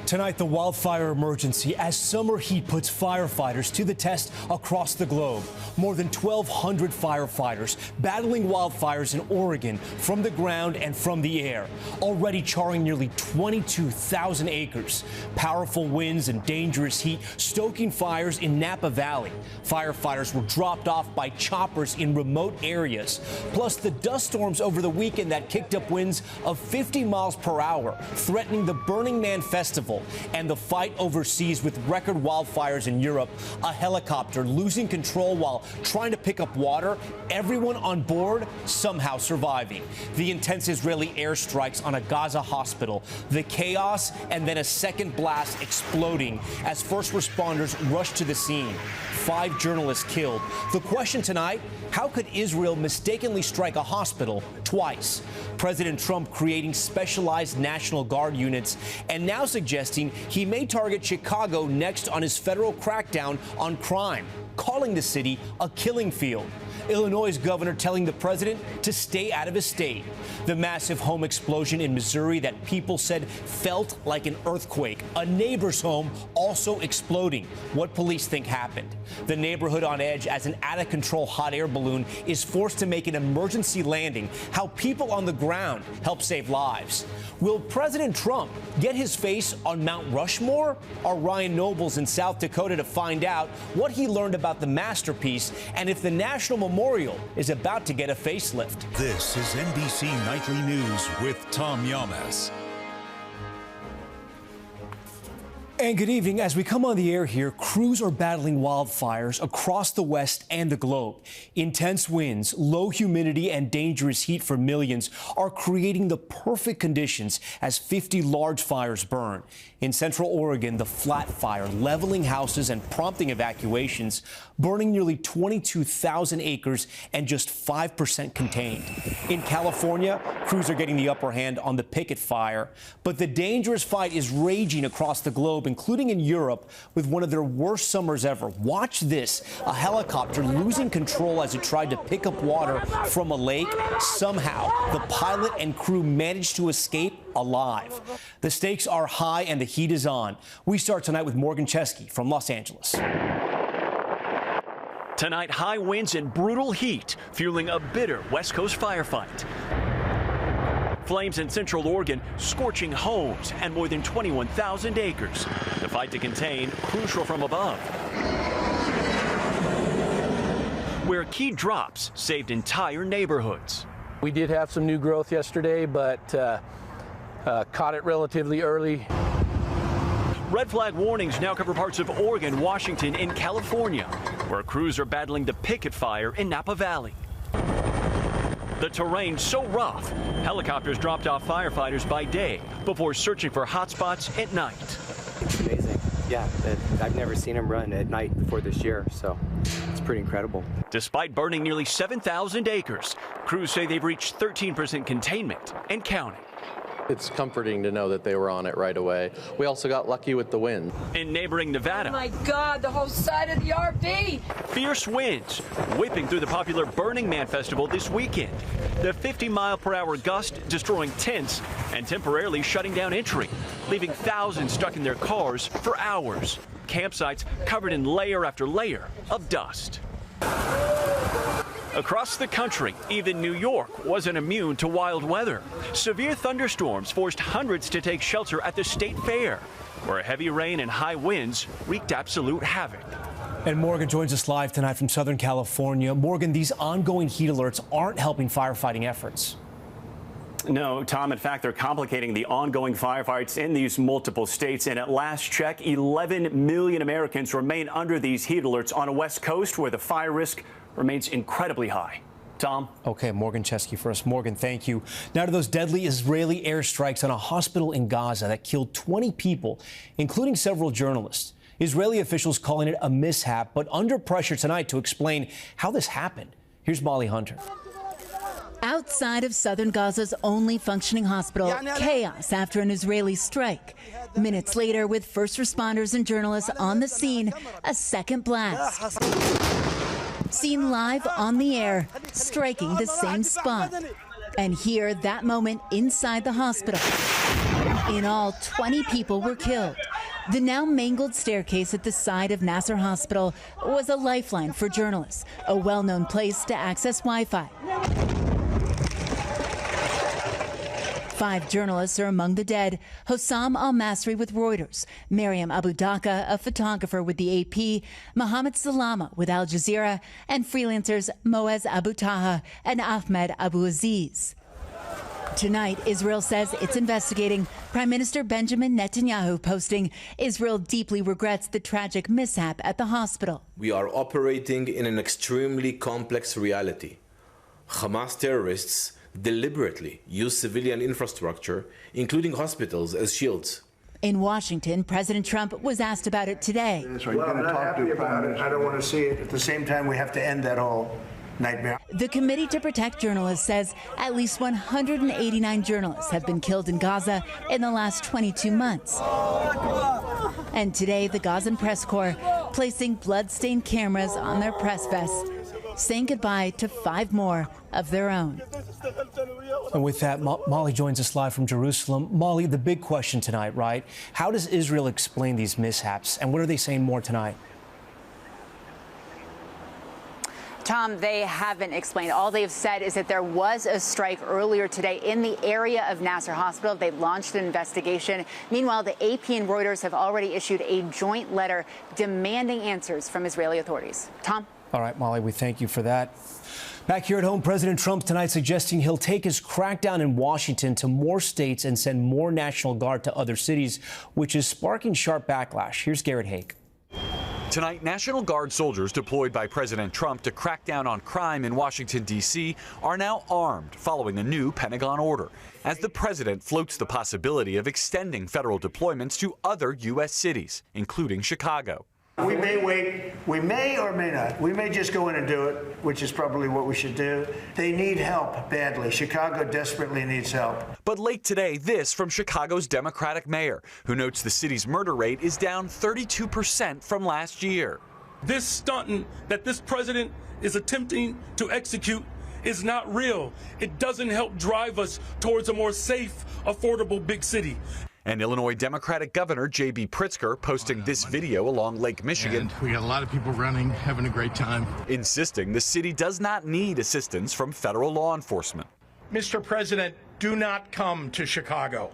Tonight, the wildfire emergency as summer heat puts firefighters to the test across the globe. More than 1,200 firefighters battling wildfires in Oregon from the ground and from the air, already charring nearly 22,000 acres. Powerful winds and dangerous heat stoking fires in Napa Valley. Firefighters were dropped off by choppers in remote areas. Plus, the dust storms over the weekend that kicked up winds of 50 miles per hour, threatening the Burning Man Festival. And the fight overseas with record wildfires in Europe, a helicopter losing control while trying to pick up water, everyone on board somehow surviving. The intense Israeli airstrikes on a Gaza hospital, the chaos, and then a second blast exploding as first responders rushed to the scene. 5 journalists killed. The question tonight, how could Israel mistakenly strike a hospital twice? President Trump creating specialized National Guard units and now suggesting he may target Chicago next on his federal crackdown on crime, calling the city a killing field. Illinois' governor telling the president to stay out of his state. The massive home explosion in Missouri that people said felt like an earthquake. A neighbor's home also exploding. What police think happened. The neighborhood on edge as an out-of-control hot air balloon is forced to make an emergency landing. How people on the ground help save lives. Will President Trump get his face on Mount Rushmore? Are Ryan Nobles in South Dakota to find out what he learned about the masterpiece and if the National Memorial is about to get a facelift. This is NBC Nightly News with Tom Yamas. And good evening. As we come on the air here, crews are battling wildfires across the West and the globe. Intense winds, low humidity, and dangerous heat for millions are creating the perfect conditions as 50 large fires burn. In Central Oregon, the flat fire leveling houses and prompting evacuations, burning nearly 22,000 acres and just 5% contained. In California, crews are getting the upper hand on the picket fire, but the dangerous fight is raging across the globe, including in Europe, with one of their worst summers ever. Watch this, a helicopter losing control as it tried to pick up water from a lake. Somehow, the pilot and crew managed to escape alive. The stakes are high and the heat is on. We start tonight with Morgan Chesky from Los Angeles. Tonight, high winds and brutal heat fueling a bitter West Coast firefight. Flames in Central Oregon scorching homes and more than 21,000 acres. The fight to contain crucial from above, where key drops saved entire neighborhoods. We did have some new growth yesterday, but caught it relatively early. Red flag warnings now cover parts of Oregon, Washington, and California, where crews are battling the picket fire in Napa Valley. The terrain so rough, helicopters dropped off firefighters by day before searching for hotspots at night. It's amazing. Yeah, I've never seen them run at night before this year, so it's pretty incredible. Despite burning nearly 7,000 acres, crews say they've reached 13% containment and counting. It's comforting to know that they were on it right away. We also got lucky with the wind. In neighboring Nevada, oh my God, the whole side of the RV! Fierce winds whipping through the popular Burning Man Festival this weekend. The 50-mile-per-hour gust destroying tents and temporarily shutting down entry, leaving thousands stuck in their cars for hours. Campsites covered in layer after layer of dust. Across the country, even New York wasn't immune to wild weather. Severe thunderstorms forced hundreds to take shelter at the state fair, where heavy rain and high winds wreaked absolute havoc. And Morgan joins us live tonight from Southern California. Morgan, these ongoing heat alerts aren't helping firefighting efforts. No, Tom, in fact, they're complicating the ongoing firefights in these multiple states. And at last check, 11 million Americans remain under these heat alerts on a West Coast where the fire risk remains incredibly high. Tom? Okay, Morgan Chesky for us. Morgan, thank you. Now to those deadly Israeli airstrikes on a hospital in Gaza that killed 20 people, including several journalists. Israeli officials calling it a mishap, but under pressure tonight to explain how this happened. Here's Molly Hunter. Outside of southern Gaza's only functioning hospital, chaos after an Israeli strike. Minutes later, with first responders and journalists on the scene, a second blast. Seen live on the air, striking the same spot. And here, that moment inside the hospital. In all, 20 people were killed. The now mangled staircase at the side of Nasser Hospital was a lifeline for journalists, a well-known place to access Wi-Fi. 5 journalists are among the dead. Hossam Al-Masri with Reuters, Mariam Abu Dhaka, a photographer with the AP, Mohammed Salama with Al Jazeera, and freelancers Moaz Abu Taha and Ahmed Abu Aziz. Tonight, Israel says it's investigating. Prime Minister Benjamin Netanyahu posting, Israel deeply regrets the tragic mishap at the hospital. We are operating in an extremely complex reality. Hamas terrorists deliberately use civilian infrastructure, including hospitals, as shields. In Washington, President Trump was asked about it today. Well, I'm not happy about it. I don't want to see it. At the same time, we have to end that whole nightmare. The Committee to Protect Journalists says at least 189 journalists have been killed in Gaza in the last 22 months. And today, the Gazan Press Corps placing blood-stained cameras on their press vests, saying goodbye to 5 more of their own. And with that, Molly joins us live from Jerusalem. Molly, the big question tonight, right? How does Israel explain these mishaps, and what are they saying more tonight? Tom, they haven't explained. All they've said is that there was a strike earlier today in the area of Nasser Hospital. They launched an investigation. Meanwhile, the AP and Reuters have already issued a joint letter demanding answers from Israeli authorities. Tom? All right, Molly, we thank you for that. Back here at home, President Trump tonight suggesting he'll take his crackdown in Washington to more states and send more National Guard to other cities, which is sparking sharp backlash. Here's Garrett Haake. Tonight, National Guard soldiers deployed by President Trump to crack down on crime in Washington, D.C. are now armed following a new Pentagon order, as the president floats the possibility of extending federal deployments to other U.S. cities, including Chicago. We may wait. We may or may not. We may just go in and do it, which is probably what we should do. They need help badly. Chicago desperately needs help. But late today, this from Chicago's Democratic mayor, who notes the city's murder rate is down 32% from last year. This stunt that this president is attempting to execute is not real. It doesn't help drive us towards a more safe, affordable big city. And Illinois Democratic Governor J.B. Pritzker posting this video along Lake Michigan. And we got a lot of people running, having a great time. Insisting the city does not need assistance from federal law enforcement. Mr. President, do not come to Chicago.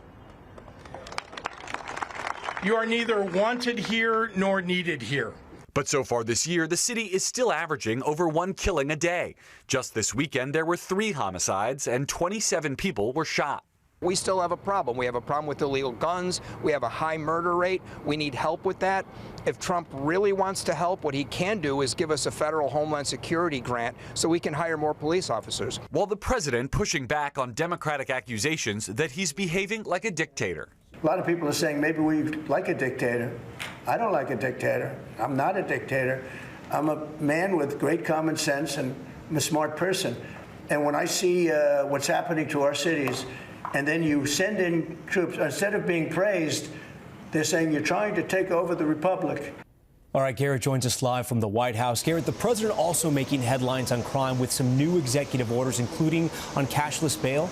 You are neither wanted here nor needed here. But so far this year, the city is still averaging over 1 killing a day. Just this weekend, there were 3 homicides and 27 people were shot. We still have a problem. We have a problem with illegal guns. We have a high murder rate. We need help with that. If Trump really wants to help, what he can do is give us a federal Homeland Security grant so we can hire more police officers. While the president pushing back on Democratic accusations that he's behaving like a dictator. A lot of people are saying maybe we like a dictator. I don't like a dictator. I'm not a dictator. I'm a man with great common sense, and I'm a smart person. And when I see what's happening to our cities, and then you send in troops, instead of being praised, they're saying you're trying to take over the republic. All right, Garrett joins us live from the White House. Garrett, the president also making headlines on crime with some new executive orders, including on cashless bail.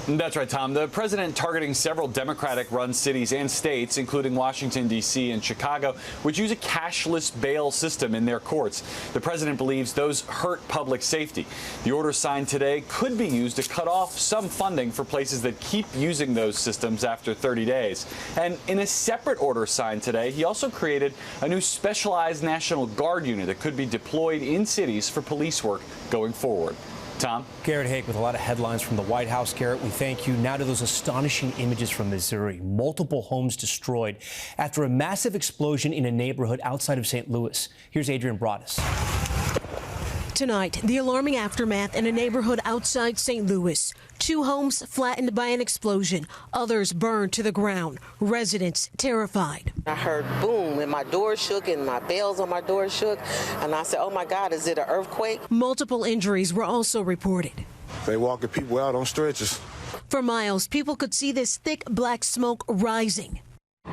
That's right, Tom. The president targeting several Democratic-run cities and states, including Washington, D.C. and Chicago, which use a cashless bail system in their courts. The president believes those hurt public safety. The order signed today could be used to cut off some funding for places that keep using those systems after 30 days. And in a separate order signed today, he also created a new specialized National Guard unit that could be deployed in cities for police work going forward. Tom? Garrett Haake with a lot of headlines from the White House. Garrett, we thank you. Now to those astonishing images from Missouri. Multiple homes destroyed after a massive explosion in a neighborhood outside of St. Louis. Here's Adrian Broadus. Tonight, the alarming aftermath in a neighborhood outside St. Louis. 2 homes flattened by an explosion, others burned to the ground. Residents terrified. I heard boom and my door shook and my bells on my door shook. And I said, oh my God, is it an earthquake? Multiple injuries were also reported. They walking people out on stretchers. For miles, people could see this thick black smoke rising.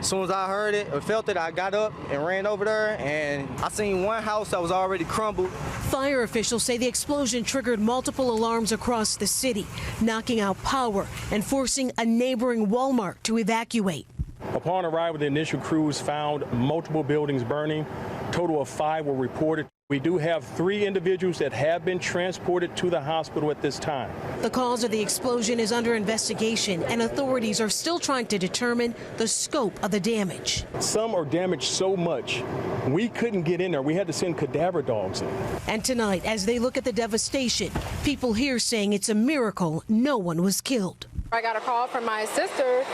As soon as I heard it or felt it, I got up and ran over there, and I seen one house that was already crumbled. Fire officials say the explosion triggered multiple alarms across the city, knocking out power and forcing a neighboring Walmart to evacuate. Upon arrival, the initial crews found multiple buildings burning. A total of 5 were reported. We do have 3 individuals that have been transported to the hospital at this time. The cause of the explosion is under investigation, and authorities are still trying to determine the scope of the damage. Some are damaged so much, we couldn't get in there. We had to send cadaver dogs in. And tonight, as they look at the devastation, people here saying it's a miracle no one was killed. I got a call from my sister.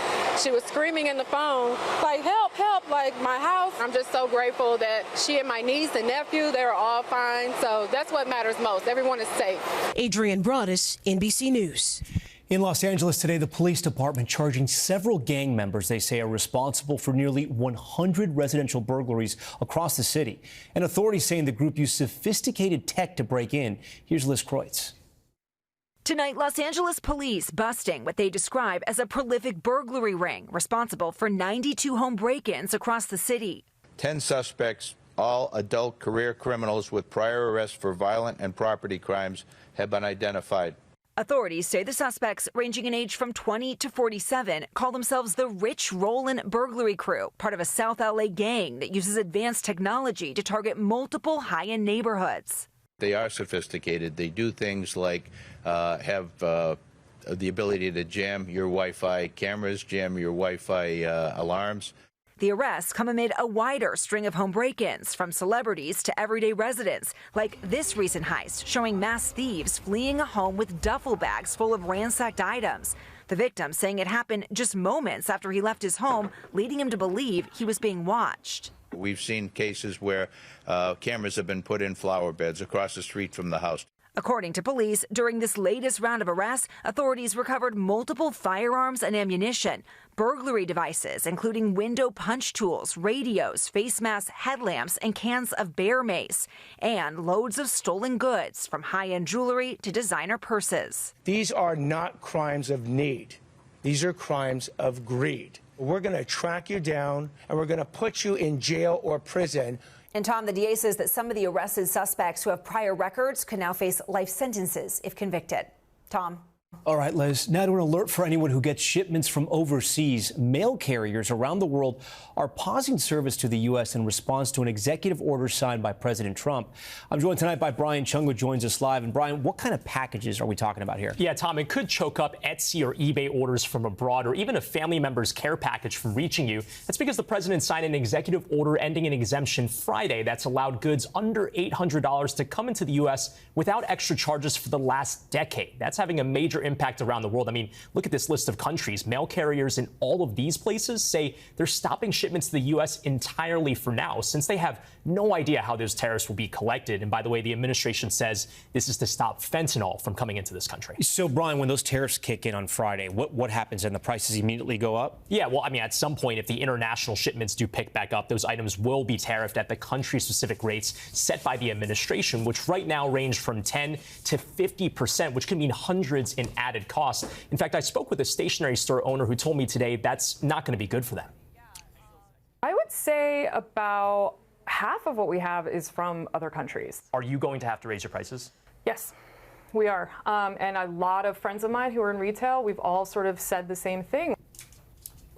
She was screaming in the phone, like, help, help, like my house. I'm just so grateful that she and my niece and nephew, they're all fine. So that's what matters most. Everyone is safe. Adrienne Broadus, NBC News. In Los Angeles today, the police department charging several gang members they say are responsible for nearly 100 residential burglaries across the city. And authorities saying the group used sophisticated tech to break in. Here's Liz Kreutz. Tonight, Los Angeles police busting what they describe as a prolific burglary ring responsible for 92 home break-ins across the city. 10 suspects, all adult career criminals with prior arrests for violent and property crimes, have been identified. Authorities say the suspects, ranging in age from 20 to 47, call themselves the Rich Rollin Burglary Crew, part of a South LA gang that uses advanced technology to target multiple high-end neighborhoods. They are sophisticated. They do things like have the ability to jam your Wi-Fi cameras, jam your Wi-Fi alarms. The arrests come amid a wider string of home break-ins, from celebrities to everyday residents, like this recent heist showing mass thieves fleeing a home with duffel bags full of ransacked items. The victim saying it happened just moments after he left his home, leading him to believe he was being watched. We've seen cases where cameras have been put in flower beds across the street from the house. According to police, during this latest round of arrests, authorities recovered multiple firearms and ammunition, burglary devices, including window punch tools, radios, face masks, headlamps, and cans of bear mace, and loads of stolen goods, from high-end jewelry to designer purses. These are not crimes of need. These are crimes of greed. We're going to track you down, and we're going to put you in jail or prison. And Tom, the DA says that some of the arrested suspects who have prior records could now face life sentences if convicted. Tom. All right, Liz, now to an alert for anyone who gets shipments from overseas. Mail carriers around the world are pausing service to the U.S. in response to an executive order signed by President Trump. I'm joined tonight by Brian Chung, who joins us live. And Brian, what kind of packages are we talking about here? Yeah, Tom, it could choke up Etsy or eBay orders from abroad, or even a family member's care package from reaching you. That's because the president signed an executive order ending an exemption Friday that's allowed goods under $800 to come into the U.S. without extra charges for the last decade. That's having a major impact around the world. I mean, look at this list of countries. Mail carriers in all of these places say they're stopping shipments to the U.S. entirely for now, since they have no idea how those tariffs will be collected. And by the way, the administration says this is to stop fentanyl from coming into this country. So, Brian, when those tariffs kick in on Friday, what happens? And the prices immediately go up? Yeah, well, I mean, at some point, if the international shipments do pick back up, those items will be tariffed at the country-specific rates set by the administration, which right now range from 10 to 50%, which could mean hundreds in added costs. In fact, I spoke with a stationery store owner who told me today that's not going to be good for them. I would say about half of what we have is from other countries. Are you going to have to raise your prices? Yes, we are. And a lot of friends of mine who are in retail, we've all sort of said the same thing.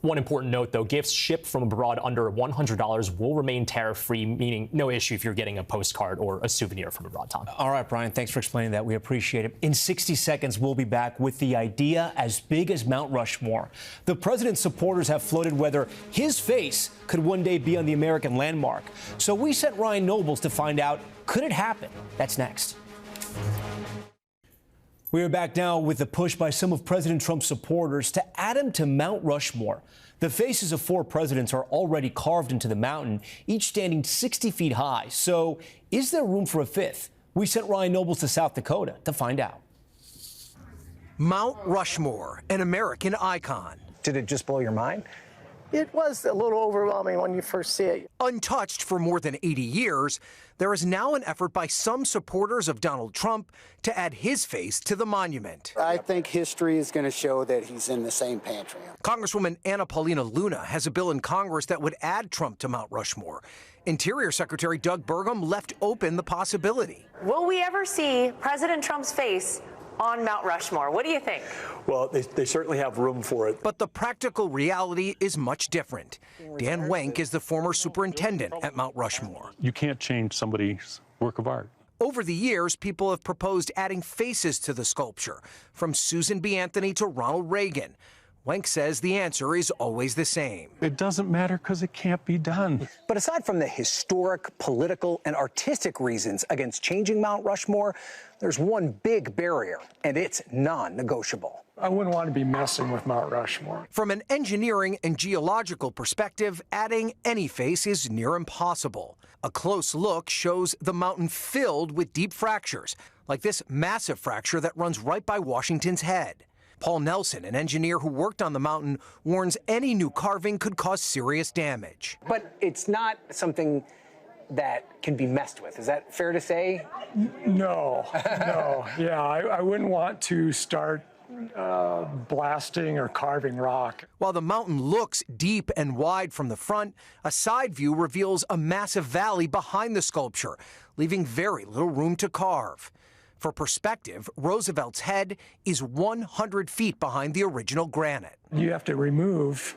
One important note, though, gifts shipped from abroad under $100 will remain tariff-free, meaning no issue if you're getting a postcard or a souvenir from abroad, Tom. All right, Brian, thanks for explaining that. We appreciate it. In 60 seconds, we'll be back with the idea as big as Mount Rushmore. The president's supporters have floated whether his face could one day be on the American landmark. So we sent Ryan Nobles to find out, could it happen? That's next. We are back now with the push by some of President Trump's supporters to add him to Mount Rushmore. The faces of 4 presidents are already carved into the mountain, each standing 60 feet high. So is there room for a 5th? We sent Ryan Nobles to South Dakota to find out. Mount Rushmore, an American icon. Did it just blow your mind? It was a little overwhelming when you first see it. Untouched for more than 80 years, there is now an effort by some supporters of Donald Trump to add his face to the monument. I think history is going to show that he's in the same pantry. Congresswoman Anna Paulina Luna has a bill in Congress that would add Trump to Mount Rushmore. Interior Secretary Doug Burgum left open the possibility. Will we ever see President Trump's face on Mount Rushmore? What do you think? Well, they certainly have room for it. But the practical reality is much different. Dan Wenk is the former superintendent at Mount Rushmore. You can't change somebody's work of art. Over the years, people have proposed adding faces to the sculpture, from Susan B. Anthony to Ronald Reagan. Wenk says the answer is always the same. It doesn't matter because it can't be done. But aside from the historic, political, and artistic reasons against changing Mount Rushmore, there's one big barrier, and it's non-negotiable. I wouldn't want to be messing with Mount Rushmore. From an engineering and geological perspective, adding any face is near impossible. A close look shows the mountain filled with deep fractures, like this massive fracture that runs right by Washington's head. Paul Nelson, an engineer who worked on the mountain, warns any new carving could cause serious damage. But it's not something that can be messed with. Is that fair to say? No. Yeah, I wouldn't want to start blasting or carving rock. While the mountain looks deep and wide from the front, a side view reveals a massive valley behind the sculpture, leaving very little room to carve. For perspective, Roosevelt's head is 100 feet behind the original granite. You have to remove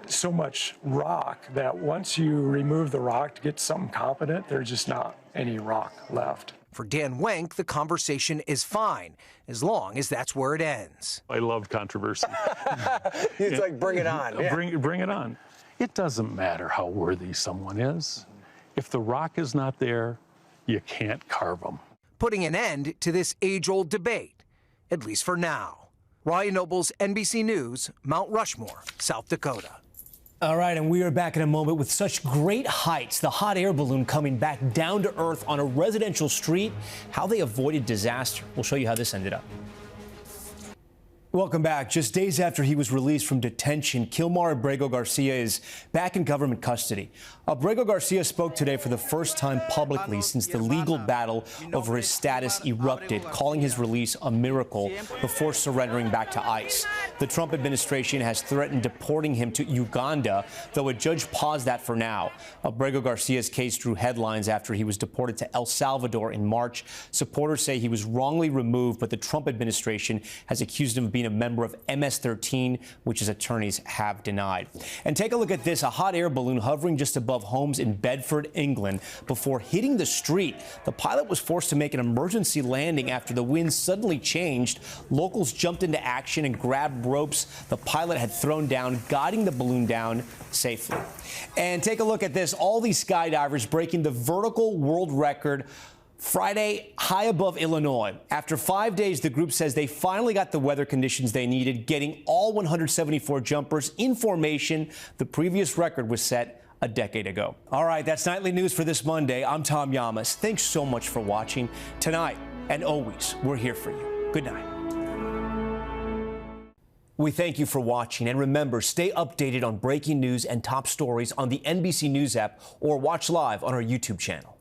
so much rock that once you remove the rock to get something competent, there's just not any rock left. For Dan Wenk, the conversation is fine, as long as that's where it ends. I love controversy. It's like, bring it on. Yeah. Bring it on. It doesn't matter how worthy someone is. If the rock is not there, you can't carve them. Putting an end to this age-old debate, at least for now. Ryan Nobles, NBC News, Mount Rushmore, South Dakota. All right, and we are back in a moment with such great heights. The hot air balloon coming back down to earth on a residential street. How they avoided disaster. We'll show you how this ended up. Welcome back. Just days after he was released from detention, Kilmar Abrego Garcia is back in government custody. Abrego Garcia spoke today for the first time publicly since the legal battle over his status erupted, calling his release a miracle before surrendering back to ICE. The Trump administration has threatened deporting him to Uganda, though a judge paused that for now. Abrego Garcia's case drew headlines after he was deported to El Salvador in March. Supporters say he was wrongly removed, but the Trump administration has accused him of being a member of MS-13, which his attorneys have denied. And take a look at this, a hot air balloon hovering just above homes in Bedford, England, before hitting the street. The pilot was forced to make an emergency landing after the wind suddenly changed. Locals jumped into action and grabbed ropes the pilot had thrown down, guiding the balloon down safely. And take a look at this, all these skydivers breaking the vertical world record Friday, high above Illinois. After 5 days, the group says they finally got the weather conditions they needed, getting all 174 jumpers in formation. The previous record was set a decade ago. All right, that's Nightly News for this Monday. I'm Tom Llamas. Thanks so much for watching. Tonight and always, we're here for you. Good night. We thank you for watching, and remember, stay updated on breaking news and top stories on the NBC News app or watch live on our YouTube channel.